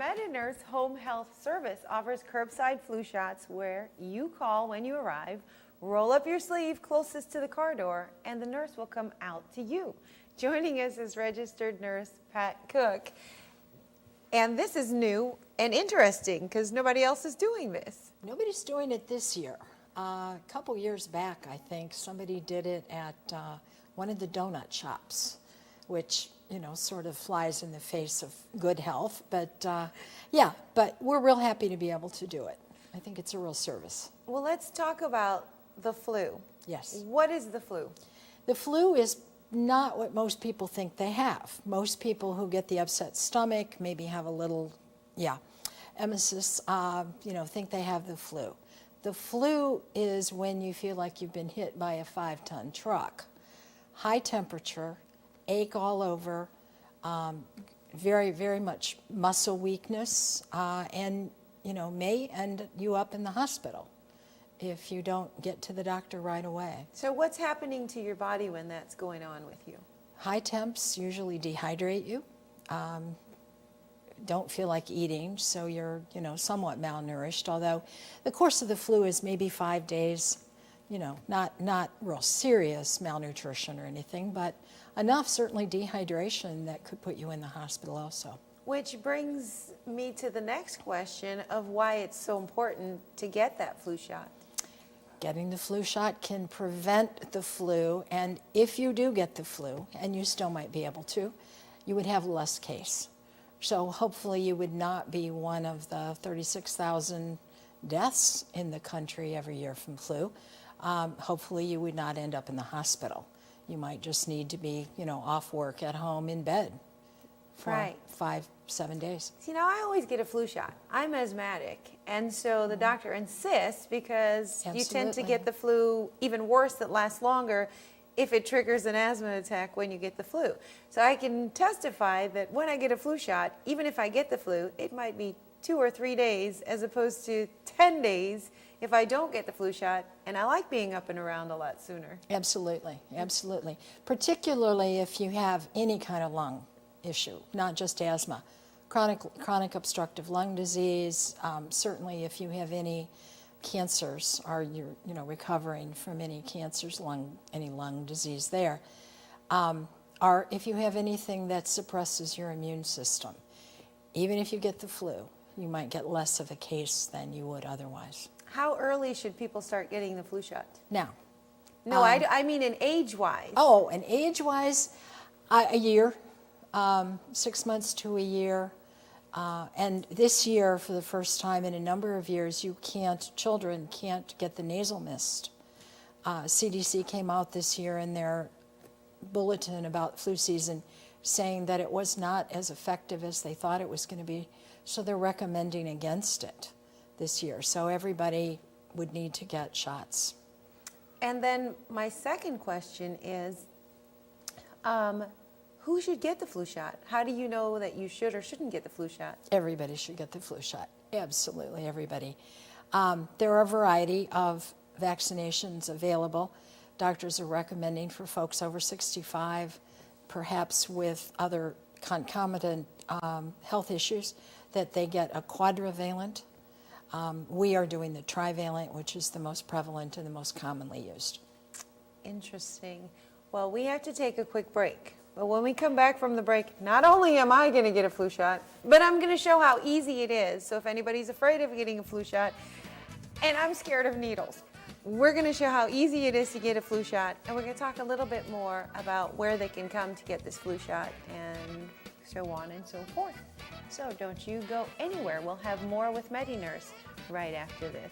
MediNurse Home Health Service offers curbside flu shots where you call when you arrive, roll up your sleeve closest to the car door, and the nurse will come out to you. Joining us is registered nurse Pat Cook. And this is new and interesting because nobody else is doing this. Nobody's doing it this year. A couple years back, I think, somebody did it at one of the donut shops, which, you know, sort of flies in the face of good health. But yeah, but we're real happy to be able to do it. I think it's a real service. Well, let's talk about the flu. Yes. What is the flu? The flu is not what most people think they have. Most people who get the upset stomach, maybe have a little, emesis, think they have the flu. The flu is when you feel like you've been hit by a 5-ton truck. High temperature, ache all over, very, very much muscle weakness, and, may end you up in the hospital if you don't get to the doctor right away. So what's happening to your body when that's going on with you? High temps usually dehydrate you. Don't feel like eating, so you're, somewhat malnourished, although the course of the flu is maybe 5 days, not real serious malnutrition or anything, but enough, certainly dehydration, that could put you in the hospital also. Which brings me to the next question of why it's so important to get that flu shot. Getting the flu shot can prevent the flu, and if you do get the flu, and you still might be able to, you would have less case. So hopefully you would not be one of the 36,000 deaths in the country every year from flu. Hopefully you would not end up in the hospital. You might just need to be, off work at home in bed for 5-7 days. See, now I always get a flu shot. I'm asthmatic, and so the doctor insists because you tend to get the flu even worse that lasts longer if it triggers an asthma attack when you get the flu. So I can testify that when I get a flu shot, even if I get the flu, it might be 2 or 3 days as opposed to 10 days if I don't get the flu shot, and I like being up and around a lot sooner. Absolutely, absolutely. Particularly if you have any kind of lung issue, not just asthma. Chronic obstructive lung disease, certainly if you have any cancers, or you're recovering from any cancers, any lung disease there, or if you have anything that suppresses your immune system. Even if you get the flu, you might get less of a case than you would otherwise. How early should people start getting the flu shot? Now. No, I mean in age-wise. Oh, and age-wise, a year, 6 months to a year. And this year, for the first time in a number of years, children can't get the nasal mist. CDC came out this year in their bulletin about flu season saying that it was not as effective as they thought it was going to be, so they're recommending against it this year. So everybody would need to get shots. And then my second question is, who should get the flu shot? How do you know that you should or shouldn't get the flu shot? Everybody should get the flu shot. Absolutely, everybody. There are a variety of vaccinations available. Doctors are recommending for folks over 65, perhaps with other concomitant health issues, that they get a quadrivalent. We are doing the trivalent, which is the most prevalent and the most commonly used. Interesting. Well, we have to take a quick break. But when we come back from the break, not only am I going to get a flu shot, but I'm going to show how easy it is. So if anybody's afraid of getting a flu shot, and I'm scared of needles, we're going to show how easy it is to get a flu shot. And we're going to talk a little bit more about where they can come to get this flu shot and so on and so forth. So don't you go anywhere. We'll have more with MediNurse right after this.